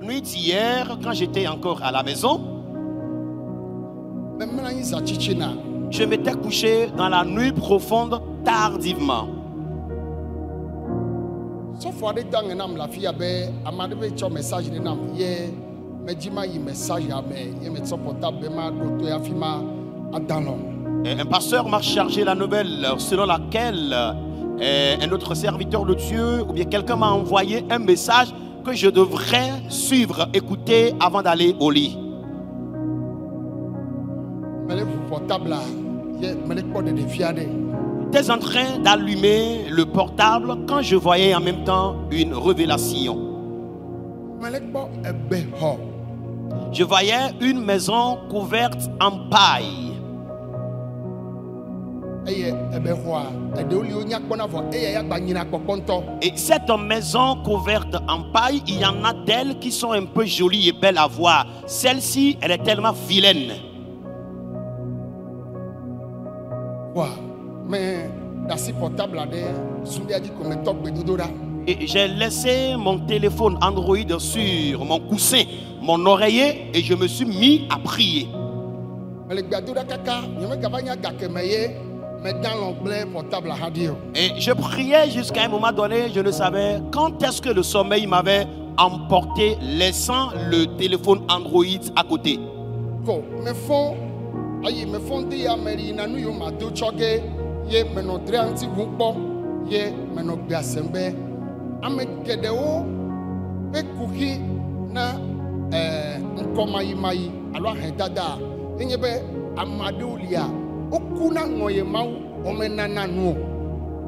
Nuit d'hier, quand j'étais encore à la maison, je m'étais couché dans la nuit profonde tardivement. Et un pasteur m'a chargé la nouvelle selon laquelle un autre serviteur de Dieu ou bien quelqu'un m'a envoyé un message que je devrais suivre, écouter avant d'aller au lit. J'étais en train d'allumer le portable quand je voyais en même temps une révélation. Je voyais une maison couverte en paille. Et cette maison couverte en paille, il y en a d'elles qui sont un peu jolies et belles à voir. Celle-ci, elle est tellement vilaine. Et j'ai laissé mon téléphone Android sur mon coussin, mon oreiller, et je me suis mis à prier. Et je priais jusqu'à un moment donné, je ne savais quand est-ce que le sommeil m'avait emporté, laissant le téléphone Android à côté.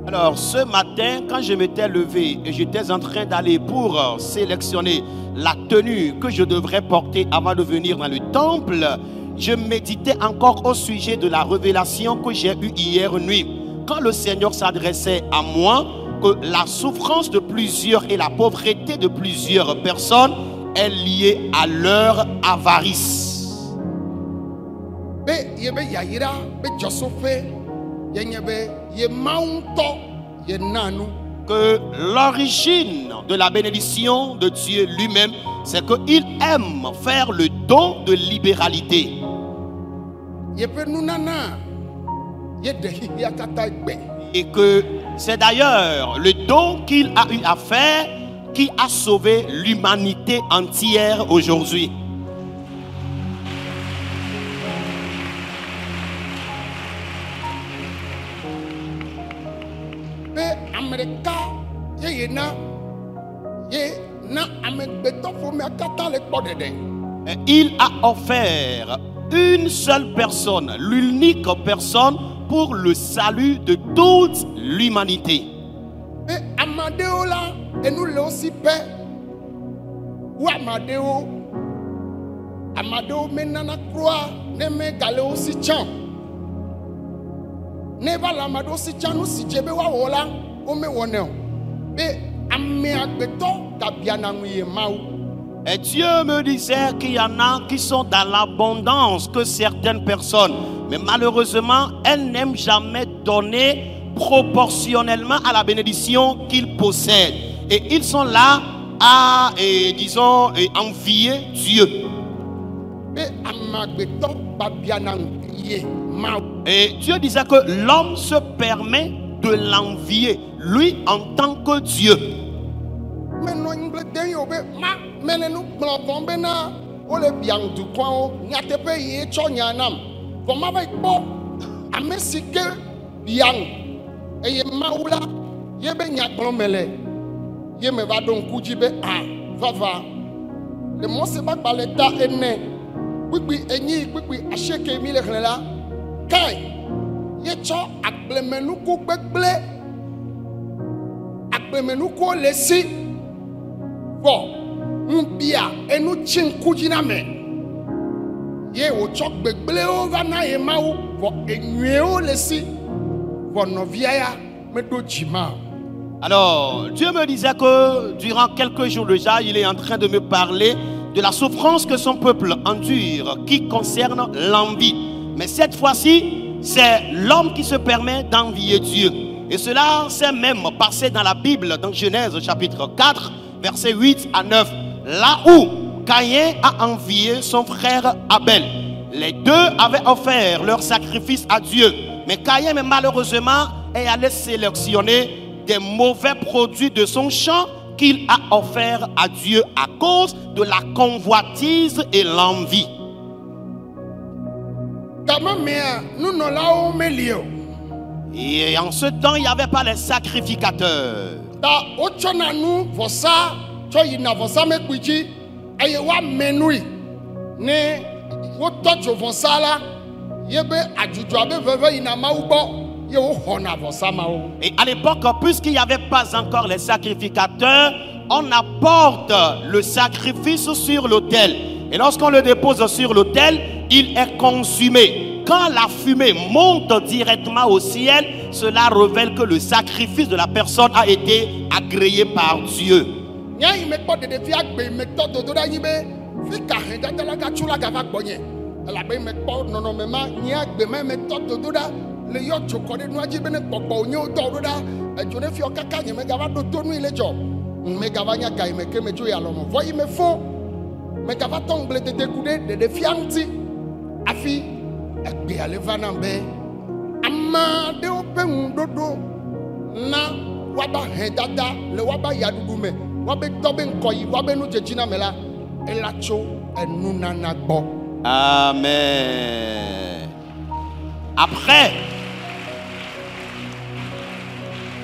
Alors ce matin, quand je m'étais levé et j'étais en train d'aller pour sélectionner la tenue que je devrais porter avant de venir dans le temple, je méditais encore au sujet de la révélation que j'ai eue hier nuit. Quand le Seigneur s'adressait à moi, que la souffrance de plusieurs et la pauvreté de plusieurs personnes est liée à leur avarice. Que l'origine de la bénédiction de Dieu lui-même, c'est qu'il aime faire le don de libéralité. Et que c'est d'ailleurs le don qu'il a eu à faire qui a sauvé l'humanité entière aujourd'hui. Il a offert une seule personne, l'unique personne pour le salut de toute l'humanité. Et Dieu me disait qu'il y en a qui sont dans l'abondance que certaines personnes, mais malheureusement, elles n'aiment jamais donner proportionnellement à la bénédiction qu'ils possèdent. Et ils sont là à, disons, envier Dieu. Et Dieu disait que l'homme se permet de l'envier, lui en tant que Dieu. Alors, Dieu me disait que durant quelques jours déjà, il est en train de me parler de la souffrance que son peuple endure qui concerne l'envie. Mais cette fois-ci, c'est l'homme qui se permet d'envier Dieu. Et cela s'est même passé dans la Bible, dans Genèse chapitre 4, versets 8 à 9. Là où Caïn a envié son frère Abel. Les deux avaient offert leur sacrifice à Dieu. Mais Caïn, malheureusement, est allé sélectionner des mauvais produits de son champ qu'il a offert à Dieu à cause de la convoitise et l'envie. Et en ce temps, il n'y avait pas les sacrificateurs. Et à l'époque, puisqu'il n'y avait pas encore les sacrificateurs, on apporte le sacrifice sur l'autel. Et lorsqu'on le dépose sur l'autel, il est consumé. Quand la fumée monte directement au ciel, cela révèle que le sacrifice de la personne a été agréé par Dieu.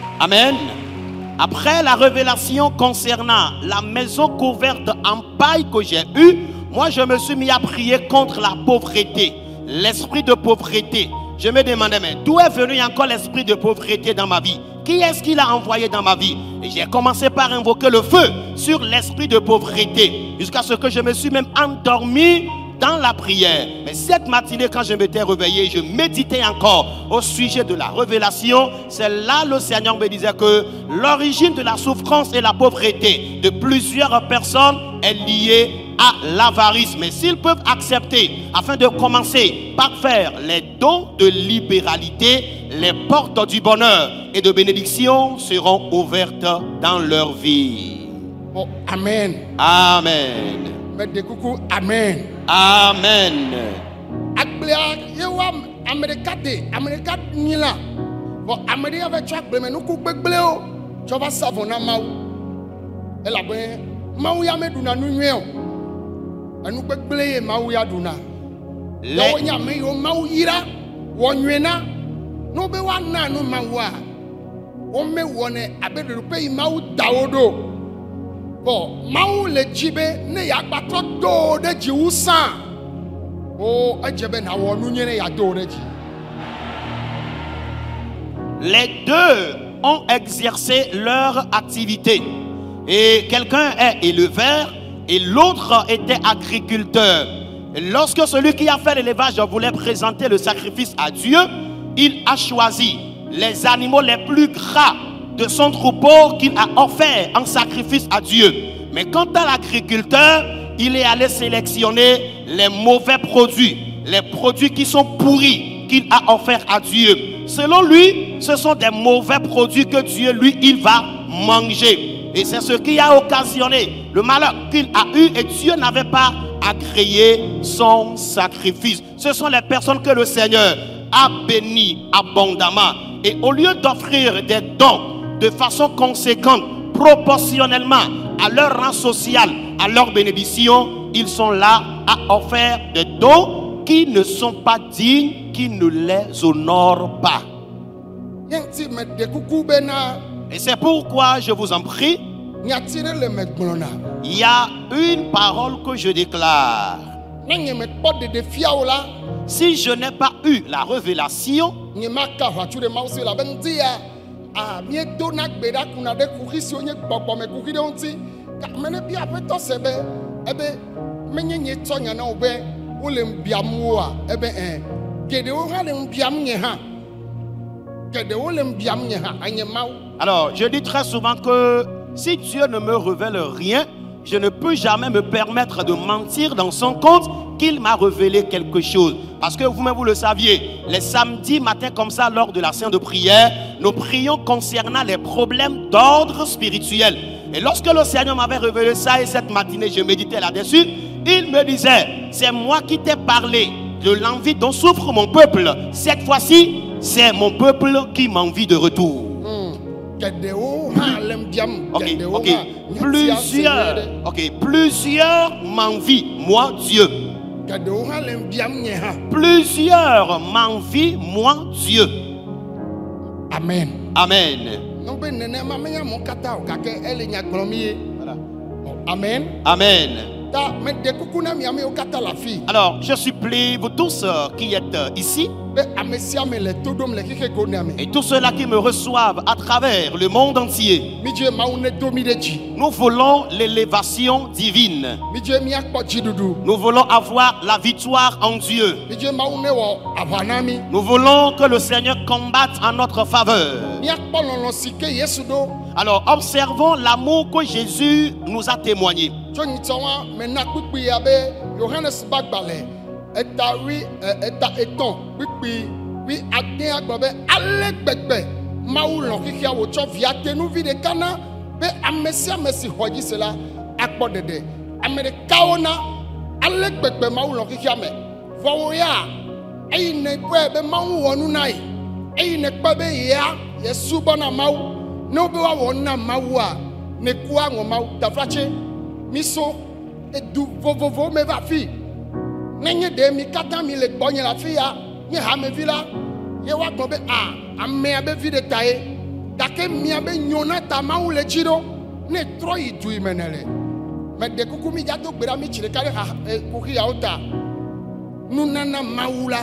Amen. Après la révélation concernant la maison couverte en paille que j'ai eue, moi je me suis mis à prier contre la pauvreté, l'esprit de pauvreté. Je me demandais, mais d'où est venu encore l'esprit de pauvreté dans ma vie? Qui est-ce qu'il a envoyé dans ma vie? Et j'ai commencé par invoquer le feu sur l'esprit de pauvreté, jusqu'à ce que je me suis même endormi dans la prière. Mais cette matinée, quand je m'étais réveillé, je méditais encore au sujet de la révélation. C'est là le Seigneur me disait que l'origine de la souffrance et la pauvreté de plusieurs personnes est liée à l'avarice. Mais s'ils peuvent accepter, afin de commencer par faire les dons de libéralité, les portes du bonheur et de bénédiction seront ouvertes dans leur vie. Oh, amen. Amen. Mettez coucou, amen. Amen. Bon, maou le jibe ne ya patro do de jiusa. Oh, ajebe na wonu nyene ya do de ji. Les deux ont exercé leur activité. Et quelqu'un est éleveur et l'autre était agriculteur. Et lorsque celui qui a fait l'élevage voulait présenter le sacrifice à Dieu, il a choisi les animaux les plus gras de son troupeau qu'il a offert en sacrifice à Dieu. Mais quant à l'agriculteur, il est allé sélectionner les mauvais produits, les produits qui sont pourris qu'il a offerts à Dieu. Selon lui, ce sont des mauvais produits que Dieu, lui, il va manger. Et c'est ce qui a occasionné le malheur qu'il a eu, et Dieu n'avait pas agréé son sacrifice. Ce sont les personnes que le Seigneur a bénies abondamment. Et au lieu d'offrir des dons de façon conséquente, proportionnellement à leur rang social, à leur bénédiction, ils sont là à offrir des dons qui ne sont pas dignes, qui ne les honorent pas. Et c'est pourquoi je vous en prie, il y a une parole que je déclare. Si je n'ai pas eu la révélation, alors je dis très souvent que si Dieu ne me révèle rien, je ne peux jamais me permettre de mentir dans son compte qu'il m'a révélé quelque chose. Parce que vous-même vous le saviez, Les samedis matins comme ça, lors de la séance de prière, nous prions concernant les problèmes d'ordre spirituel. Et lorsque le Seigneur m'avait révélé ça et cette matinée, je méditais là-dessus, il me disait, c'est moi qui t'ai parlé de l'envie dont souffre mon peuple. Cette fois-ci, c'est mon peuple qui m'envie de retour. Plusieurs m'envient, moi Dieu. Plusieurs m'envient, moi Dieu. Amen. Amen. Voilà. Amen. Amen. Alors, je supplie vous tous qui êtes ici et tous ceux-là qui me reçoivent à travers le monde entier. Nous voulons l'élévation divine. Nous voulons avoir la victoire en Dieu. Nous voulons que le Seigneur combatte en notre faveur. Alors, observons l'amour que Jésus nous a témoigné. Miso edu vovovo me va fi nenye de mi kata mi le gbonye la fi ya nye ha me vi la ye wa gbo be ame abe vi de tae dake mi abe nyona ta ma wu le jiro ne tro yi du imenele me de kuku mi jato gbera mi chire kare ha kuki ya ota nunana maula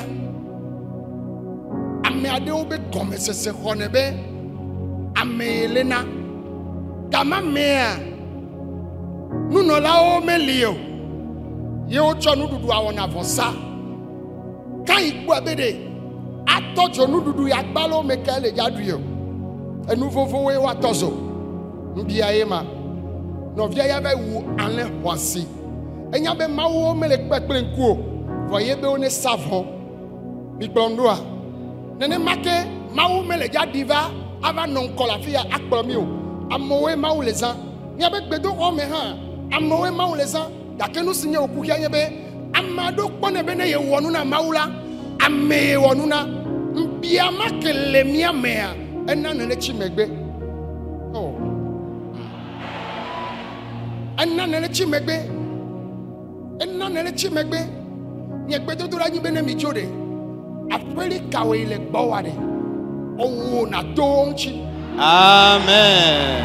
ame ade obe gome sese khone be ame elena kama mea nuno la o melio ye o cho nududu awon avosa kan igbo abede atojo nududu ya gbalo mekele jaduyo enu fofo we wa tozo nbi aye ma no via ya be wu anle hwasi enya be mawo mele pepele nkuo voye be one savon mi gbondoa nene make mawo mele jadiva ava non kolafia akplomi o amowe mawo lezan nya be gbedo o me han amowe mawo lezan dakenu sinye okukia nyebe amado kpone be ne ye wonu na mawula ame wonu na mbia makele mia mea ena nene chimegbe oh ena nene chimegbe nye gbedo dura nyi be ne mi jode apeli kawe ile gbowade owo na tonchi amen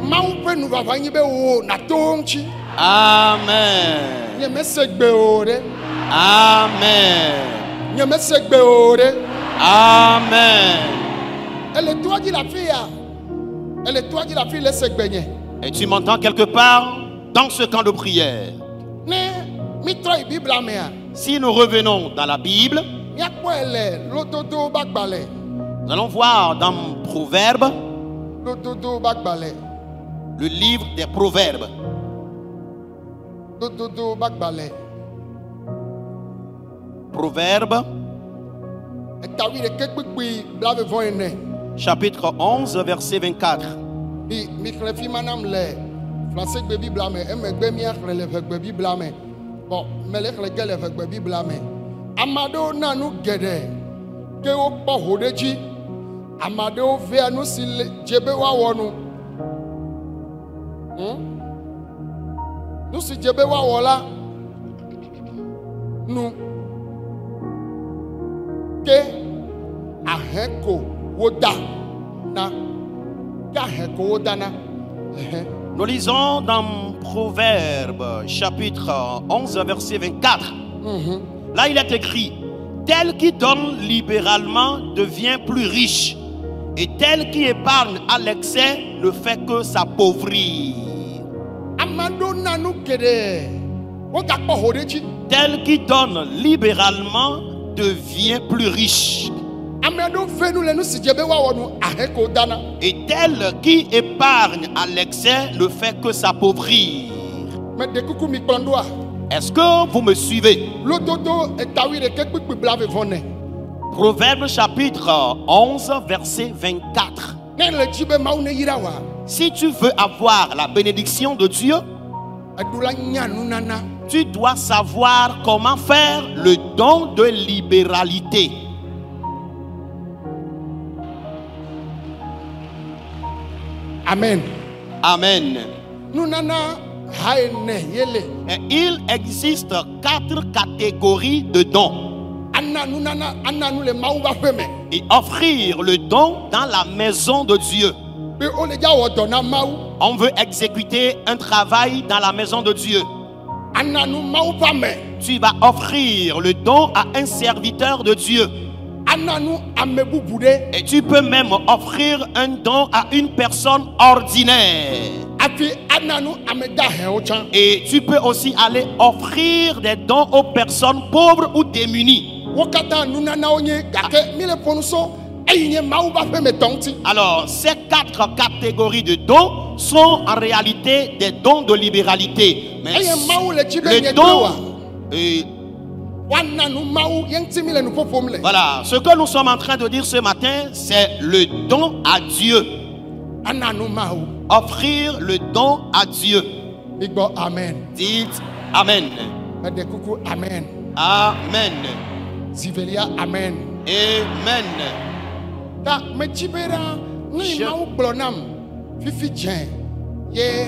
mawu pe nu baba nyi be wo na tonchi amen nye mesegbe ore amen nye mesegbe ore amen. elle toi dit la fille le segbe nye. Et tu m'entends quelque part dans ce camp de prière. Ne mi troi bible amea. Si nous revenons dans la Bible, nya kwele lototo bagbale. nous allons voir dans Proverbes, lototo bagbale. le livre des Proverbes. Lototo bagbale. Proverbes, chapitre 11, verset 24. Amado nanu gede ke o po hodeji amado ve anu si jebe wa wonu nu si jebe wa wola nu ke aheko woda na ke aheko woda na Nous lisons dans Proverbes chapitre 11 verset 24. Là il est écrit: tel qui donne libéralement devient plus riche, et tel qui épargne à l'excès ne fait que s'appauvrir. Tel qui donne libéralement devient plus riche, et tel qui épargne à l'excès ne fait que s'appauvrir. Est-ce que vous me suivez? Proverbe chapitre 11, verset 24. ne le dzi be mawu ne yira wa Si tu veux avoir la bénédiction de Dieu, edula nya nunana tu dois savoir comment faire le don de libéralité. amen Amen. nunana haene yele Et il existe 4 catégories de dons. ana nunana ana nu le mawu ba feme Et offrir le don dans la maison de Dieu. be o le ja wo do na mawu On veut exécuter un travail dans la maison de Dieu. ana nu mawu pa me Tu vas offrir le don à un serviteur de Dieu. ana nu ame bubu de Et tu peux même offrir un don à une personne ordinaire. afi ana nu ame da he o chan Et tu peux aussi aller offrir des dons aux personnes pauvres ou démunies. wo kata nunana onye gake mi le ponu so eyi nye mawu ba feme tonti Alors, ces 4 catégories de dons sont en réalité des dons de libéralité. Mais eye mawu le dzi be le nye don, wa wana nu mawu ye ŋti mi le nu ƒoƒom le voilà, ce que nous sommes en train de dire ce matin, c'est le don à Dieu. ana nu mawu Offrir le don à Dieu. mi gbɔ amen Dites Amen. mede kuku amen Amen. zivelia amen Amen. ta medzi be ɖa ne Je- mawu gblɔ nam fifi dze ye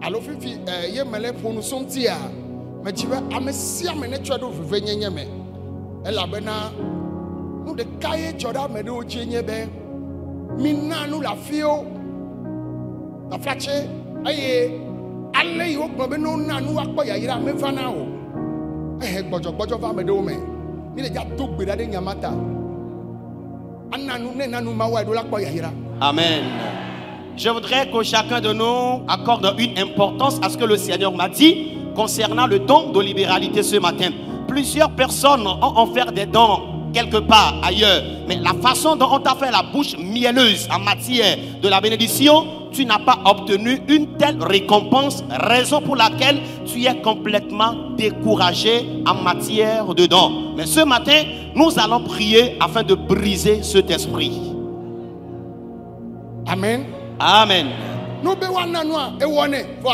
alo fifi ye mele ƒonu so ŋutia medzi be ame sia ame ne tsɔ ɖo vivenyenye me elabena nu ɖeka ye dzɔ ɖe ame ɖewo dzi nye be mina nu le afiwo aflatse eye ale yi wogblɔ be ne wona nu woakpɔ yayra meva na o ehe gbɔdzɔgbɔdzɔ va ame ɖewo me mi le dza do gbe ɖa ɖe nyama ta ana nu ne na nu mawu eɖo la kpɔ yayra Amen. Je voudrais que chacun de nous accorde une importance à ce que le Seigneur m'a dit concernant le don de libéralité ce matin. Plusieurs personnes ont offert des dons quelque part ailleurs, mais la façon dont on t'a fait la bouche mielleuse en matière de la bénédiction, tu n'as pas obtenu une telle récompense, raison pour laquelle tu es complètement découragé en matière de dons. Mais ce matin, nous allons prier afin de briser cet esprit. amen Amen. no be wana nua ewɔ ne va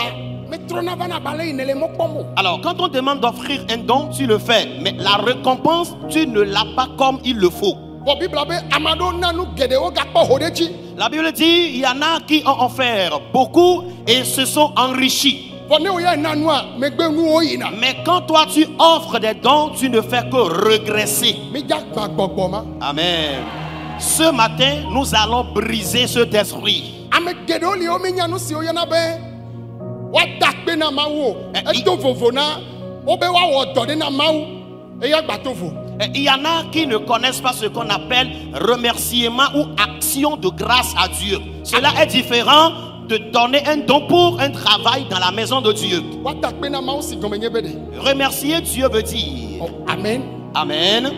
metrona va na bale yi ne le mɔkpɔm o Alors, quand on demande d'offrir un don, tu le fais. Mais la récompense, tu ne l'as pas comme il le faut. vɔ bibla be ame aɖewo na nu geɖewo gakpɔ ho ɖe dzi La Bible dit, il y en a qui ont offert beaucoup et se sont enrichis. vɔ ne wo ya na nua megbe nuwo yina Mais quand toi, tu offres des dons, tu ne fais que regresser. midza gba gbɔgbɔ ma Amen. Ce matin, nous allons briser cet esprit. ame geɖewo li wo menya nu siwo yɔna be woada kpe na mawu o edo vovo na wo be woawɔ dɔ ɖe na mawu eya gbato vo Et il y en a qui ne connaissent pas ce qu'on appelle remerciement ou action de grâce à Dieu. Cela est différent de donner un don pour un travail dans la maison de Dieu. woada kpe na mawu si gɔme nye be ɖe Remercier Dieu veut dire. amen Amen.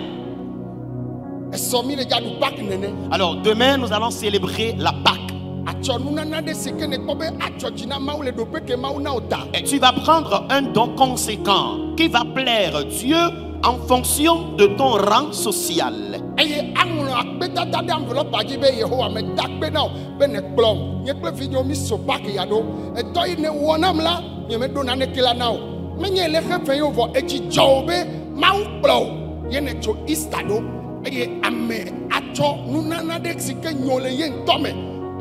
esɔ mi le dza ɖu pak nene Alors demain, nous allons célébrer la Pâque. atsɔ nunana ɖe si ke ne kpɔ be atsɔ dzi na mawu le ɖoƒe ke mawu na wo ta Et tu vas prendre un don conséquent qui va plaire Dieu en fonction de ton rang social. eye aŋlɔ akpedada ɖe enveloppe dzi be yehowa meda kpe na wo be ne kplɔm nye kple vinyewo mi so pak ya ɖo etɔ yi ne wɔ nam la nye me ɖo naneke la na o menye le xefe yewo vɔ etsi dzɔ wo be mawu kplɔ wo ye ne tso Easter ɖo eye ame atsɔ nunana ɖe si ke nyo le ye ŋutɔ me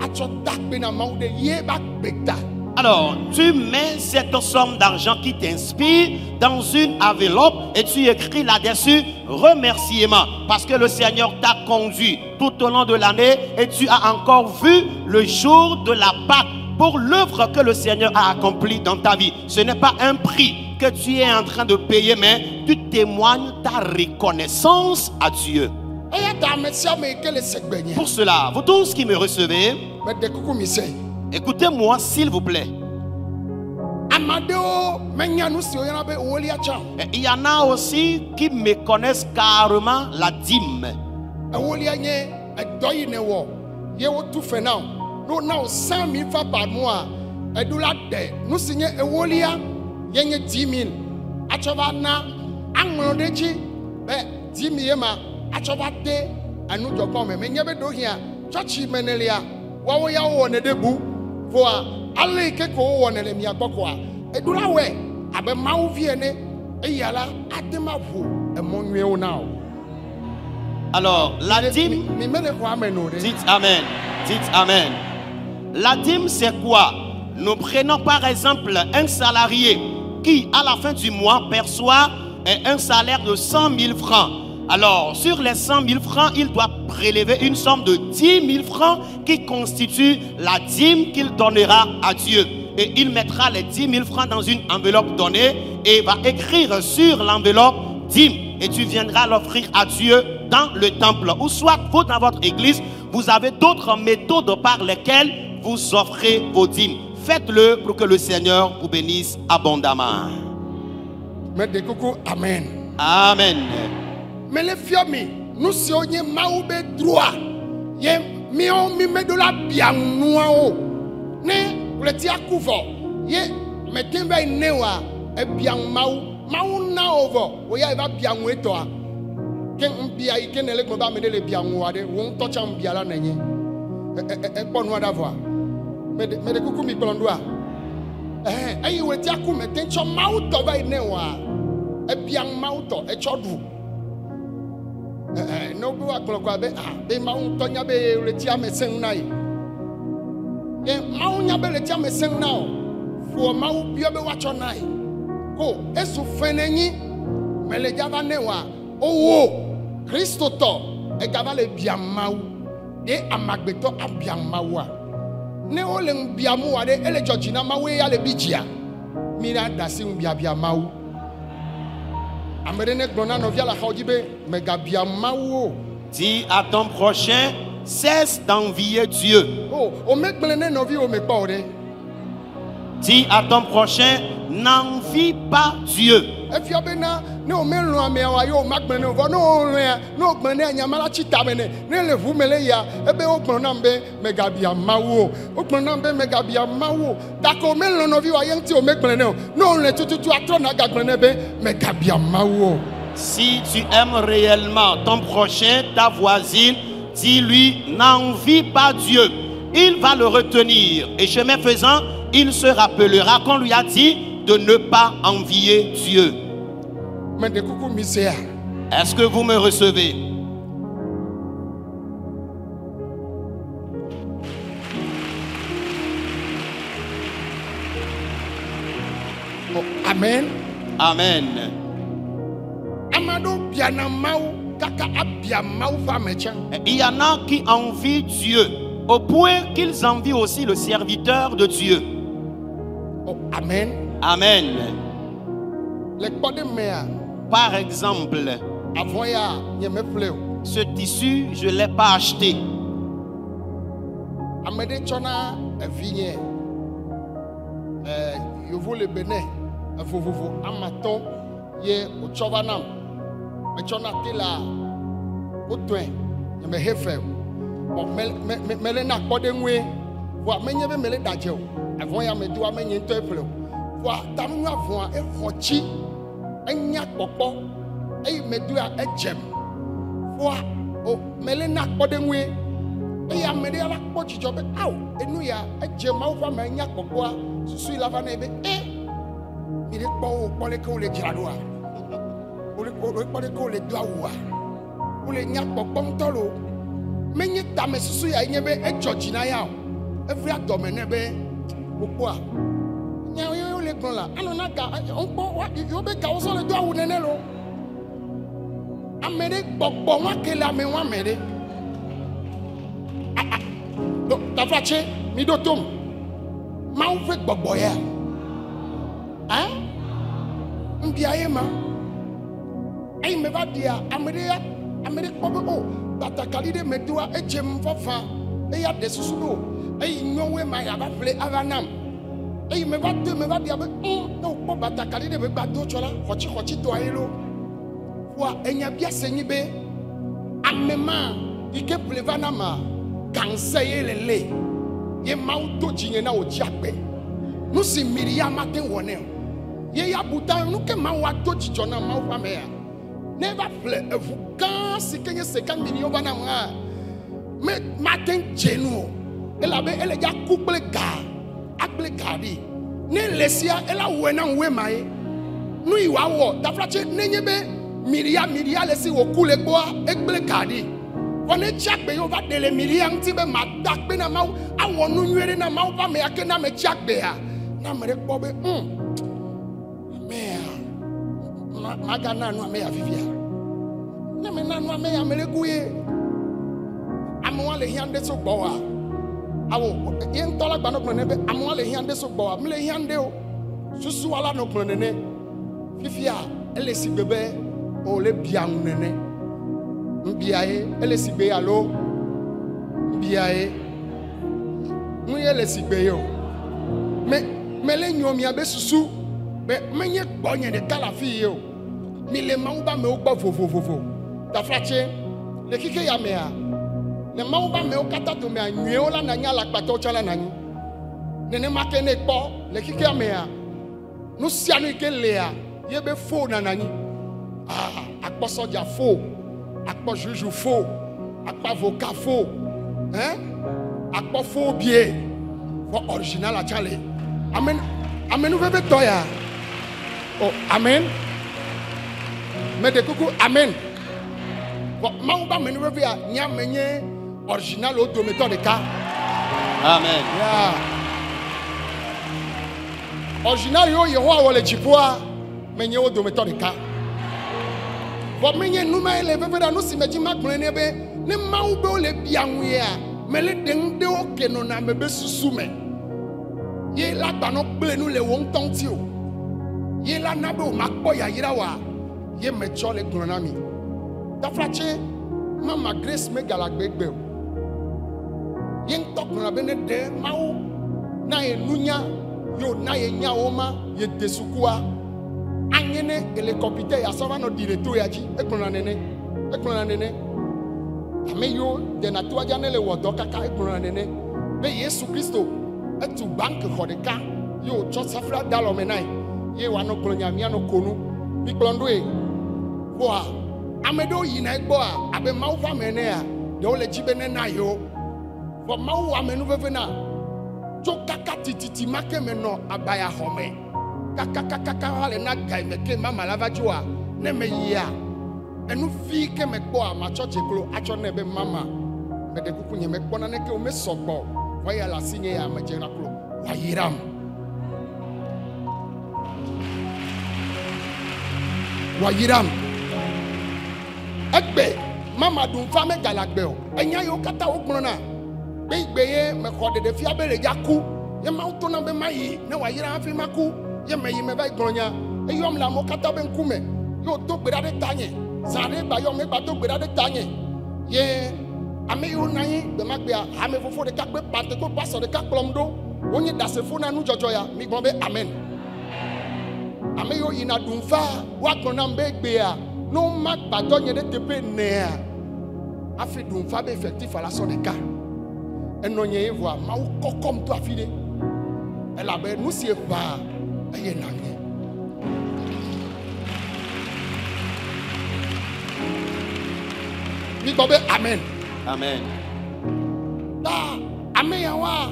atsɔ da kpe na mawu ɖe ye ba gbe ta Alors, tu mets cette somme d'argent qui t'inspire dans une enveloppe et tu écris là-dessus remerciement parce que le Seigneur t'a conduit tout au long de l'année et tu as encore vu le jour de la Pâque pour l'œuvre que le Seigneur a accomplie dans ta vie. Ce n'est pas un prix que tu es en train de payer, mais tu témoignes ta reconnaissance à Dieu. eya ta ame sia ame yi ke le segbe nye Pour cela, vous tous qui me recevez, mede kuku mi se écoutez-moi s'il vous plaît. ame aɖewo menya nu siwo yɔna be ewolia tsã o. Et il y en a aussi qui méconnaissent carrément la dîme. Ewolia nye edɔ yi ne wɔ ye wotu fe na o no na o 100,000 francs par mois eɖo la ɖe nu si nye ewolia ye nye 10,000 atsɔ va na aŋlɔ ɖe dzi be 10,000 ye ma achobate anu jokome me nyebe do hia church menelia wa wo ya wo ne debu fo a alle ke ko wo ne le mi agboko a edura we abe mawo vie ne eyala adema fu e monwe wo now. Alors, la dîme, dites Amen, dites Amen. La dîme, c'est quoi? Nous prenons par exemple un salarié qui, à la fin du mois, perçoit un salaire de 100 000 francs. Alors, sur les 100 000 francs, il doit prélever une somme de 10 000 francs qui constitue la dîme qu'il donnera à Dieu. Et il mettra les 10 000 francs dans une enveloppe donnée et va écrire sur l'enveloppe dîme. Et tu viendras l'offrir à Dieu dans le temple. Ou soit vous, dans votre église, vous avez d'autres méthodes par lesquelles vous offrez vos dîmes. Faites-le pour que le Seigneur vous bénisse abondamment. Mettez coucou, amen. Amen. Mais les fiomi, nous sommes maoube droit. Yé mion mi me de la bien noao. Ne le tia couvre. Yé mettez bien newa et bien maou. Maou na ovo. Oya eva bien toi. Ken mbia ike ne le ko ba me le bien wade. Won to cha mbia la nenye. E bonwa d'avoir. Mais de coucou mi blondoa. Ayi we tia ku meten cho maou to ba newa. E bien maou to e chodu. No go aklokwa be be maou to nya be le tia me sen nai. E maou nya be le tia me sen nao. Fo maou bio be wacho nai. Ko esu fenenyi me le java newa. Owo Christo to e gava le biamaou e amagbeto abiamawa. Ne o le biamu ade ele Georgina mawe ya le bijia. Mira dasi biamaou. Amere ne glona novia la khodibe mega biamaou. Dis à ton prochain, cesse d'envier Dieu. Oh, o me glene novi o me pa ode. Dis à ton prochain, n'envie pas Dieu. No melo me wa yo magbene vo no gbene nyamala chita bene ne le vu mele ya ebe o gbona mbe megabia mawo o gbona mbe megabia mawo dako melo no vi wa yenti o megbene no le tututu atro na gagbene be megabia mawo. Si tu aimes réellement ton prochain, ta voisine, dis-lui n'envie pas Dieu. Il va le retenir et chemin faisant, il se rappellera qu'on lui a dit de ne pas envier Dieu. Est-ce que vous me recevez? Oh, amen. Amen. Il y en a qui envient Dieu au point qu'ils envient aussi le serviteur de Dieu. Oh, amen. Amen. Par exemple, ce tissu, je ne l'ai pas acheté. Enya popo ei medua ejem wa o melena kpodenwe eya mede ala kpochijo be aw enu ya ejem ma fa ma enya popo a susu ilava na ebe mi de po o pole ko le jirado a o le pole ko le do awa o le nya popo ntolo menye ta me susu ya nye be ejoji na ya every adomene be popo a là on peut causer le doigt ou nenelo amene gbogbo wa kele me wa mere ta fache mi do tom ma o fe gbogbo ya mbi aye ma ay me va dia amene gbogbo o bata kalide me doa ejem fofa e ya desusudo ay nyowe ma ya ba fle avanam. Et me va dire, non, pas batakali de bateau, tu as hochi to aelo. Wa enya bia senyibe, amema, ike plevanama, kanseye lele, ye mauto jingena o diakbe. Nous si Miriam matin wone. Ye ya buta, nous ke ma wato chichona ma famea. never play a vucan seeking a second million banana. Martin Genu, Elabe Eleja Kuplega, Aklegadi, Nelesia, Ela Wena Wemai, Nui Wawo, Tafrache Nenebe, Miriam Lesi Wokuleboa, Ekblegadi. When a check be over the Miriam Tibe, Madak Benamau, I want to know in a mouth, I may a check there. Namere Bobby, Magana, no may have Vivia. Namena may have Melegue. I'm only here so boa. I will in Tolabano, I'm only here so boa, Milliandeo, Susuala no Clonene, Fifia, Elesi Bebe, Ole Biang Nene, Biae, Elesi Bealo, Biae, Elesi Beo, Melenio Miabe Susu, Many Bonnie the Calafio, Mille Mamba Moba Fofo, the Flache, the Kikayamea. Ne mauba me okata to me anyola na nya la kpato chala na nyi ne make ne kpo le kike me a no sia no ke le a ye be fo na nyi akpo soja fo akpo juju fo akpo avocat fo akpo fo bie for original a chale amen amen we be toya oh amen me de kuku amen for mauba me no we a nya menye original odometer de cas. Amen. Yeah. Original yo yeho wole chipua menye odometer de cas. Bo menye numa ele bebeda no simeji magbene be ne mawo be ole bianwe a mele dende oke no na mebe susume. Ye la gba no gble nu le won tonti o. Ye la na be o makpo ya yira wa ye mecho le gronami. Da frache Mama Grace me galagbegbe. Yen talk na bene de mau na enunya yo na enya oma ye desukua anyene helicopter ya sava no directeur ya ji eklona nene ameyo de na tuaja nele wodo kaka eklona nene be Yesu Kristo etu bank hodeka yo cho safra dalo menai ye wa no klonya mia no konu bi klondo e boa amedo yina egbo a abe mau fa mene a de ole jibene na yo for mau amenu vevena jo kaka tititi make meno abaya home kaka hale na gai meke mama lava joa ne me yia enu fi ke mekpo a ma church klo acho na be mama me de kuku nye mekpo na ne ke o me sogbo wa ya la sinye ya ma jena klo wa yiram egbe mama dun fa me galagbe o enya yo kata ogbon na Beye me kode de fia bele yaku ye ma uto na be mai na wa yira afi maku ye me yi me ba gronya e yom la mo kata be nkume yo to gbera de tanye sare ba yo me ba to gbera de tanye ye ame yo nan be magbe a me fofo de kakpe pante ko paso de kaklomdo onye dasefo na nu jojo ya mi gbon be amen ame yo yi na dunfa wa grona mbe gbe a no mag ba to nye de tepe ne a afi dunfa be effectif ala so de ka enonye voa mau kokom to afide ela be nu sie ba eye nange mi bobe amen da amen ya wa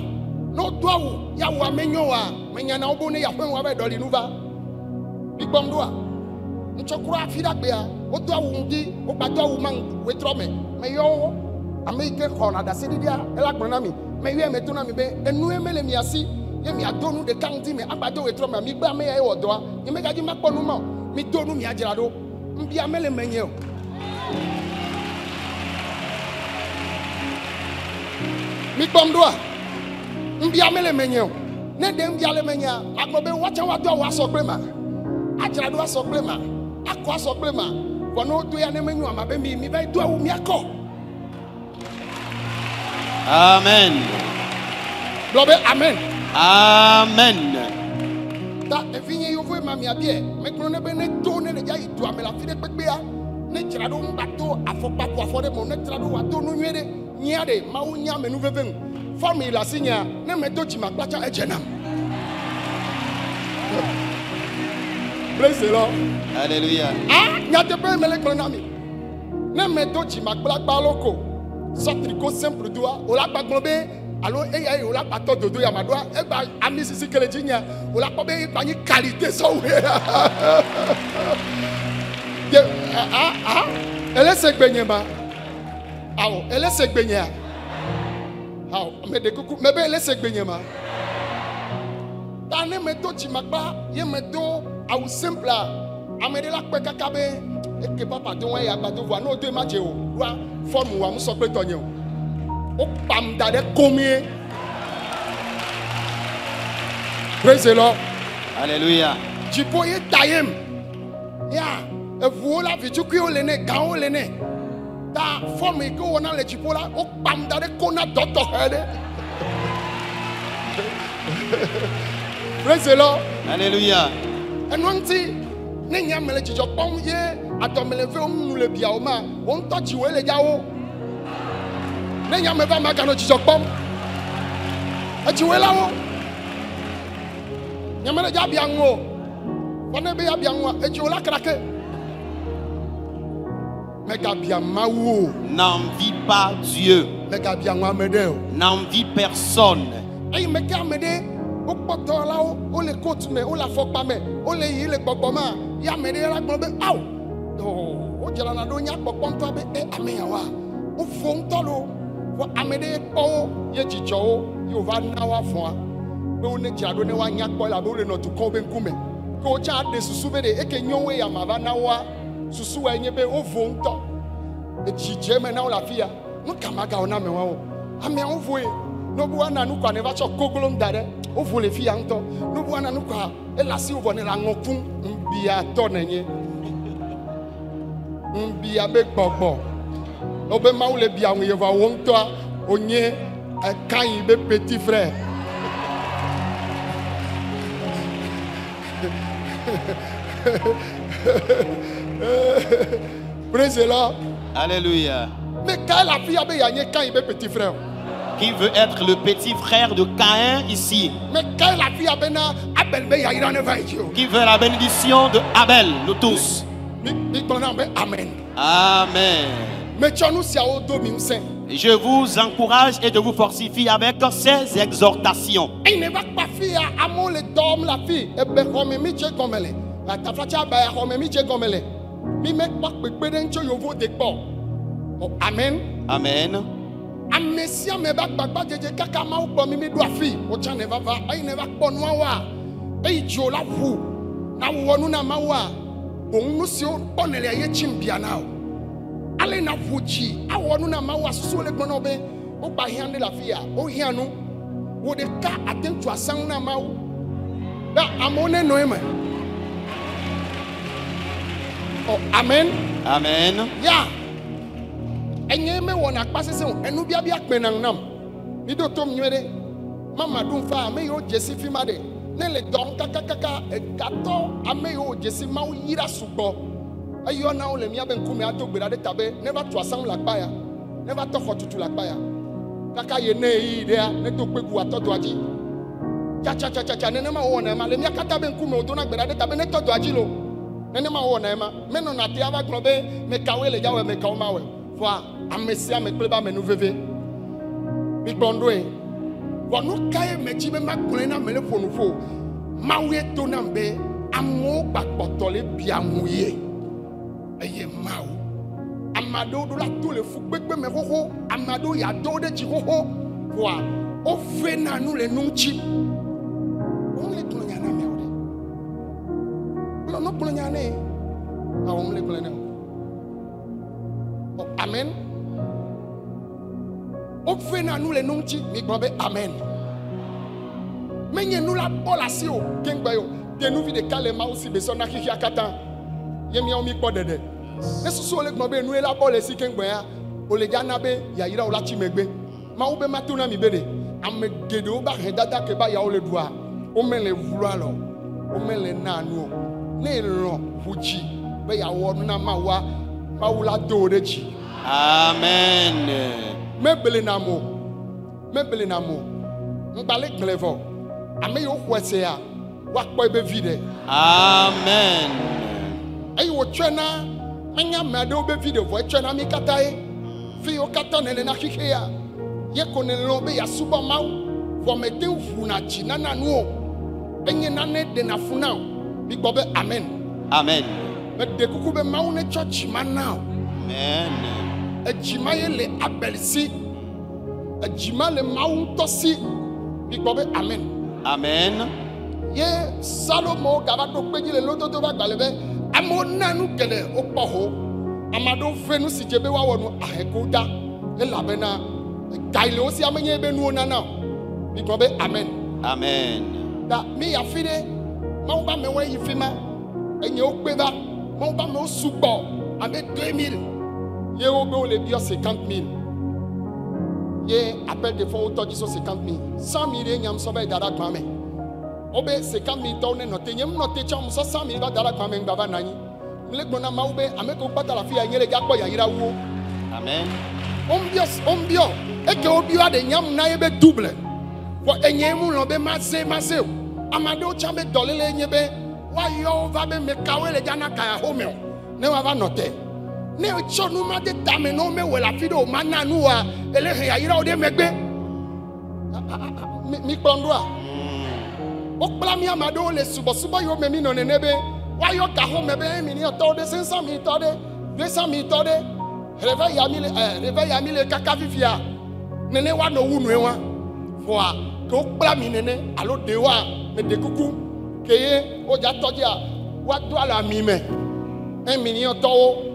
no do awu ya wa menyo wa menya na obo ne ya fun wa be doli nuva bi bom do a nchokura afida gbe a o do awu ndi o ba do awu man wetro me yo America corner da sedidia ela gbona mi me wi me to na mi be enu emele mi asi ye mi adonu de county me agbado wetro mi gba me ye odo a ye me gaji makponu ma mi donu mi ajirado mbi amele menye o mi bomdo a mbi amele menye o ne de mbi ale menya agbobe wacha wado wa so prema ajirado so prema akwa so prema wono do ya ne menyu amabe mi be do awu mi akọ Amen. Globe amen. Amen. Ta evinye yo fo mami abie me kro ne be ne to ne ja itu amela fi de pegbe a ne tirado mbato afopako afode mo ne tirado wa to no nwede nyiade ma wonya menu vevem formula sinya ne meto chima klacha ejenam Praise the Lord. Alléluia. Ah, il y a des gens qui me l'ont dit. Ne me doji makbla baloko. Satriko simple doa. Ola baglobe. Alors, et ola pato dodo ya madoa. Et bah, ami sisi kelejinha. Ola pabe bani qualité ça. Elle est segbenyema. Ah, elle est segbenyema. Ah, mais de coucou, mais elle est segbenyema. Tane me doji makba. Ye me do au simple. Amede la kpe kakabe. Et que papa doit y avoir voir nos deux matchs ou forme ou amus sobre tonyo. O pam dade combien. Praise the Lord. Alléluia. Tu peux y tailler. Ya, et voilà, tu peux y aller, quand on est. Ta forme que on a le chipo là, o pam dade kona doctor head. Praise the Lord. Alléluia. And one thing. Nenya mele chicho pom ye atomele ve om le bia o ma on to chi we le jawo nenya me va ma kano chicho pom e chi we la wo nya mele ja bia ngo fone be ya bia ngo e chi o la krake me ga bia mawo N'envie pas Dieu. me ga bia ngo amede N'envie personne. e me ga amede o poto la o le coat me o la fokpa me o le yi le gbogbo ma ya me de la gbogbo aw o jela na do nya gbogbo nto be e ameya wa o fo nto lo wo amede po ye jijo o yo va na wa fo a be o ne jado ne wa nya po la be o le no to ko be nkume ko cha de susu be de e ke nyowe ya ma va na wa susu wa nye be o fo nto e jije me na o la fia no kamaga o na me wa o ame o fo e no bu ana nu kwa ne va cho kogolo ndare o fo le fia nto no bu ana nu kwa e la si o vo ne la ngokun mbia to nenye mbia be gbogbo o be ma o le bia won ye va won to onye kan yi be petit frère praise the Lord. Alléluia. Mais quand la fille a be ya nye kan yi be petit frère. Qui veut être le petit frère de Caïn ici? Mais quand la fille a be na Abel be ya ira ne va yo. Qui veut la bénédiction de Abel? Nous tous. Mi gbona be amen. Amen. Mais tu nous sia o do mi nsen. Je vous encourage et je vous fortifie avec ces exhortations. Il ne va pas faire à mon le dôme la fille. Et ben comme mi che gomele. La ta facha ba comme mi che gomele. Mi mek pas pe den cho yo vo de po. Amen. Amen. Amesia me ba gbagba jeje kaka ma u mi do afi. O cha ne va va. Ai ne va po no wa. Ei jo la wu. Na wo nu na ma wa. O nu si o ponele ye chimbia na o. Ale na vuji awonu na mawa sole gbono be o ba hiande la fia o hianu wo de ka atentu asan na mawo da amone no ema oh amen Amen. ya enye me wona kpasese enu bia bia kpenan nam mi do tom nwere mama dum fa me yo jesi fi ma de ne le don kaka e gato ame yo jesi ma wo yira sugbọ ayo na ole mi aben kumi ato gbera de tabe never to asam la baya never to hotutu la baya kaka ye ne yi de ne to pegu atodo aji cha ne ma wo na ma le mi akata ben kumi odo na gbera de tabe ne to do aji lo ne ma wo na ma me no na te ava globe me kawe le jawe me kawo ma we wa amesia me kple ba me nu veve mi gbondo e wa no kai me ji me ma kule na me le fonu fo ma we to na mbe amo gbapotọ le bia muye eye mawo amado do la to le fu gbegbe me hoho amado ya do de ji hoho wa o fe na nu le nunchi o le to nya na me o de no ko nya ne a o le ko le ne o amen o fe na nu le nunchi mi gbo be amen menye nu la bola si o kengba yo de nu vi de kale ma o si be so na hihia kata yemi o mi gbo dede nesu so le gbo be nu la bola si kengba ya o le jana be ya yira o la chi megbe ma o be matuna mi bede amegede o ba he dada ke ba ya o le dua o mele vulu alo o mele na nu o ne ro fuji be ya wo na ma wa ma wula do de chi Amen. mebele na mo ngbale glevo ame yo kwese ya wakpo be vide. Amen. Ayi wo twena menya mado be vide vo twena mi katae. Fi o kata nene na hihwe ya. Ye konelo be ya suba mawo. Vo mete fu na china na no. Enye na ne de na funa. Bi gbobe amen. Amen. Me de kuku be mawo ne church man now. Amen. Ejima ye le abelsi. Ejima le mawo tosi. Bi gbobe amen. Amen. Ye Salomo gabato peji le loto to ba gbalebe amonanu kele opoho amado fenu si jebe wa wonu ahekoda elabena gaile osi amenye be nu onana bi ko be amen. Amen. Da mi ya fide ma ba me we yifima enye okpeba ma ba me osugbo ame 2000 ye o be o le bio 50000 ye appel de fond auto jiso 50000 100 000 nyam so be dara kwame obe 50,000 tonnes noté nyem noté cham so 100,000 ba dara kwame ngaba nanyi mlegbona maube ameko patala fi anyere gakpo ya yira wo. Amen. Ombio eke obio ade nyam na yebe double for enyemu no be mase amado chambe dolele nyebe wa yo va be mekawe le jana kaya home ne wa va noté ne chonu ma de tame no me wela fido mananu wa ele ya yira ode megbe mi kpondua okpla mi amado le subo yo me mi no nenebe wa yo ka ho mebe mi ni to de 500,000 to de 200,000 to de reve ya mi le kaka fifia nene wa no wu nu wa fo a ko okpla mi nene alo de wa me de kuku keye o ja toje a wa do ala mi me mi ni to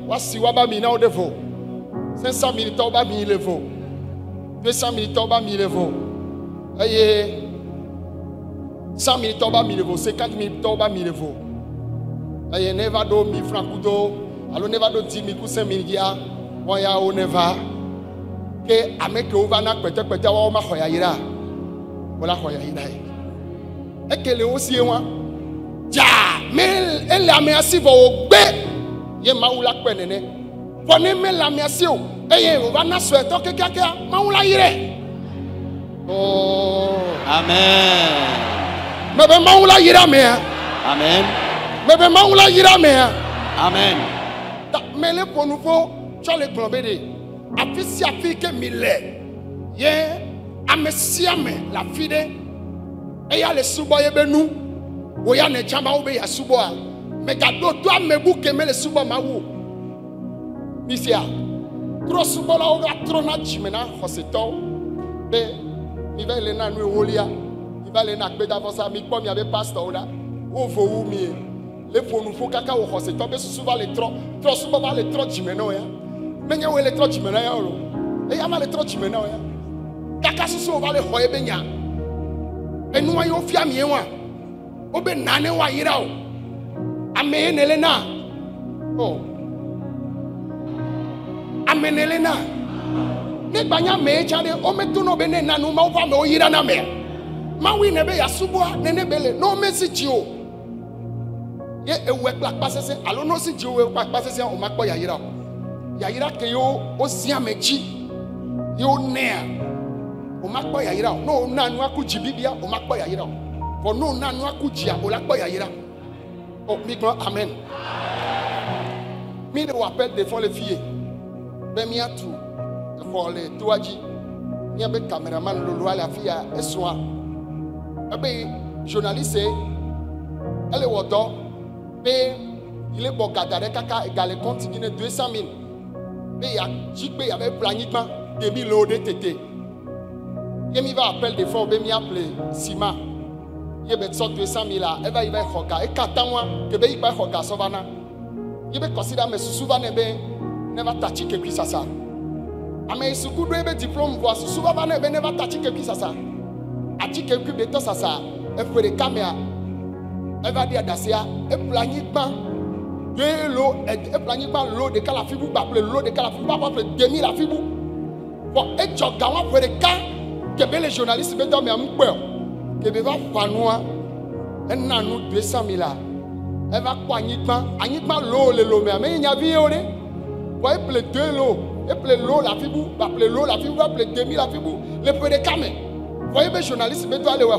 wa si wa ba mi na o de fo 500,000 to ba mi le fo 200,000 to ba mi le fo aye 100,000 toba mi levo, 50,000 toba mi levo. Aye neva do 1000 francs kudo, alo neva do 10,000 ku 5,000 dia, waya o neva. Ke ameke ova na kwete wa ma hoya yira. Wala hoya yira. Ekele osi enwa. Ja, me ele ame asivo ogbe. Ye maula kwenene. Fone me la me asio. Eye ova na so eto kekaka, maula yire. Oh, Amen. Mebe maula yira me. Amen. Mebe maula yira me. Amen. Ta mele ponufo chole globede. Afisi afike mile. Ye amesiame la fide. Eya le subo yebe nu. Oya ne chamba ube ya subo a. Megado to amebu keme le subo mawu. Misia. Tro subo la oga tro na chimena hoseto. Be mi va le na nu wolia. Le na gbeda vosa mi kpo mi abe pastor oda o fo wu mi le fonu fo kaka wo hose to be susu va le tro suba va le tro jimeno ya menya we le tro jimeno ya ro e ya ma le tro jimeno ya kaka susu va le ho e benya enu wa yo fia mi enwa o be nane wa yira o ame nele na o ame nele na ne gbanya me chade o metu no be ne nanu ma o va me o yira na me Mawi nebe ya subwa nene bele no mesi chio ye ewe plak pasese alo no si chio plak pasese o makpo ya yira ke yo o sia mechi yo nea o makpo ya yira no nanu akuji bibia o makpo ya yira for no nanu akuji o lakpo ya yira o mi gbo amen mi de appel devant les filles be mi atu for le toaji ni be cameraman lolo ala fia eswa ebe journaliste elle wodo be il est bon gadare kaka égalé compte guiné 200,000 be ya jikbe ya be planigma 2000 lo de tété yemi va appel de fort be mi appeler Sima yebe so 200,000 là elle va y va hoka e katanwa ke be y va hoka sovana yebe consider me souvent be never touch ke kwisasa ame sukudo ebe diplôme voix souvent be never touch ke kwisasa ati ke kwi beto sasa e fere kamera e va dia dasia e planigba de lo e planigba lo de kala fibu ba ple lo de kala fibu ba ple 2000 la fibu bon e joga wa fere ka ke be les journalistes beto me ampe ke be va fanua e nanu 200,000 la e va kwa anyigba lo le lo me nya vi ore bo e ple 2 lo e ple lo la fibu ba ple lo la fibu ba ple 2000 la fibu le fere kamera voyez les journalistes mais toi les wa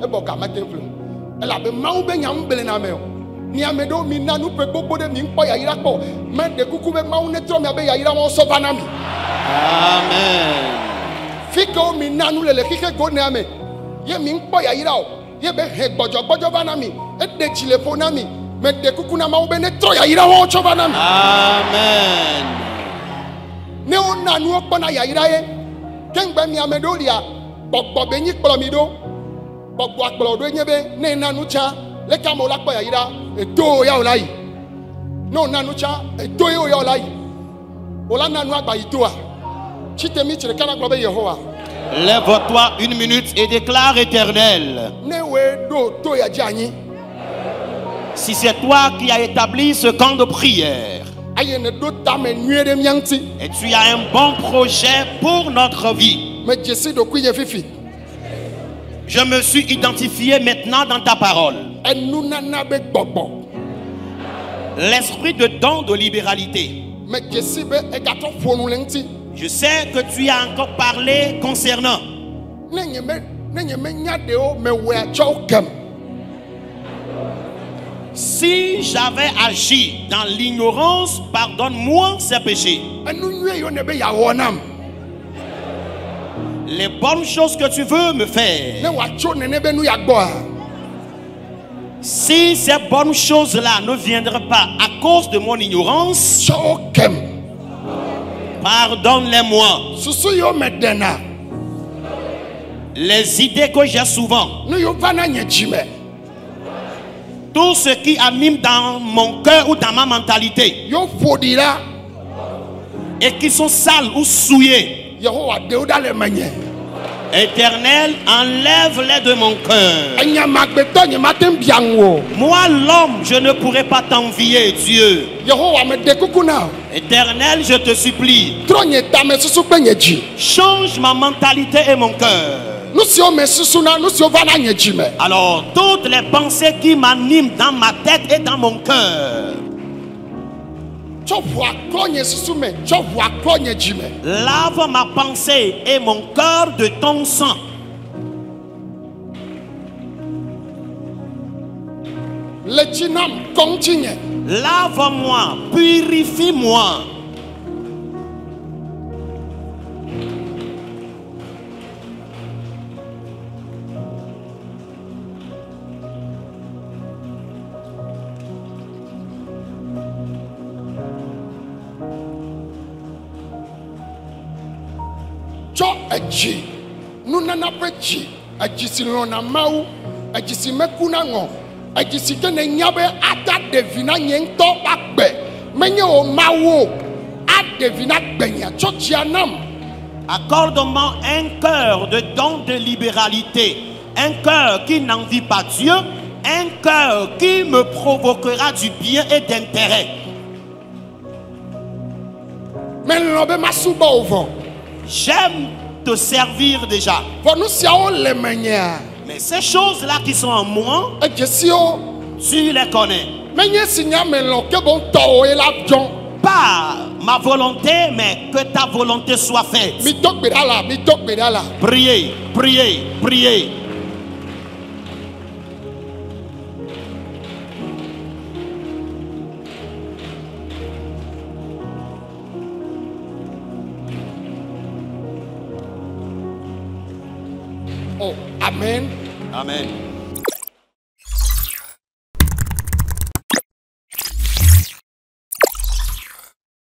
e boka matin film Elle a be maou be nyam bele na me o. Ni amedo mi na nu pe gbogbo de mi npo yayira po. Me de kuku be maou ne tro mi abe yayira won so bana mi. Amen. Fiko mi na nu lele kike go ne ame. Ye mi npo yayira o. Ye be he gbojo bana mi. E de chile fo na mi. Me de kuku na maou be ne tro yayira won so bana mi. Amen. Ne o na nu o na yayira ye. Kengbe mi amedo lia. Gbogbo be nyi kplo mi do. Gbogbo akplo do nyebe ne na nu cha. Le kamo la kpo yayira eto ya olai no nanu cha eto ya olai ola nanu agba itoa chitemi chire kana glo be Yehowa. Lève-toi 1 minute et déclare Éternel. Ne we do to ya janyi. Si c'est toi qui as établi ce camp de prière Aye ne do ta me nuere mianti et tu as un bon projet pour notre vie, me jesi do kuye fifi je me suis identifié maintenant dans ta parole. enu nana be gbogbo L'esprit de don de libéralité. me jesi be e gato fonu lenti Je sais que tu as encore parlé concernant ne nyeme nyade o me we a chou kem. si j'avais agi dans l'ignorance, pardonne-moi ces péchés. Enu nwe yo ne be ya wonam Les bonnes choses que tu veux me faire, ne wa cho ne be nu ya gbo a. si ces bonnes choses-là ne viendraient pas à cause de mon ignorance, Chou kem pardonne-les-moi. susu yo me dena Les idées que j'ai souvent, nu yo vana nye jime tout ce qui anime dans mon cœur ou dans ma mentalité yo fodira et qui sont sales ou souillées, Yehowa de oda le manye Éternel, enlève-les de mon cœur. enya magbeto nye matem bianwo Moi, l'homme, je ne pourrais pas t'envier, Dieu. Yehowa me de kuku na Éternel, je te supplie, tro nye ta me susu pe nye ji change ma mentalité et mon cœur. nu si o me susu na nu si o vana nye jime Alors, toutes les pensées qui m'animent dans ma tête et dans mon cœur, tso vo akro nye susu me tso vo akro nye jime lave ma pensée et mon cœur de ton sang. le chinam kongchi nye Lave-moi, purifie-moi. tso eji nu nana pe ji eji si lona mawu eji si meku na ngo eji si ke ne nya be ada devi na nye nto ba gbe menye o mawu a devi na gbenya tso ji anam Accorde-moi un cœur de don de libéralité, un cœur qui n'envie pas Dieu, un cœur qui me provoquera du bien et d'intérêt. men lo be masuba ovo J'aime te servir déjà, vo nu sia o le menye mais ces choses-là qui sont en moi, eji si o tu les connais. menye si nya me lo ke bon to o e la jon Pas ma volonté, mais que ta volonté soit faite. mi to gbe dala mi to gbe dala Priez, priez, priez. oh amen Amen.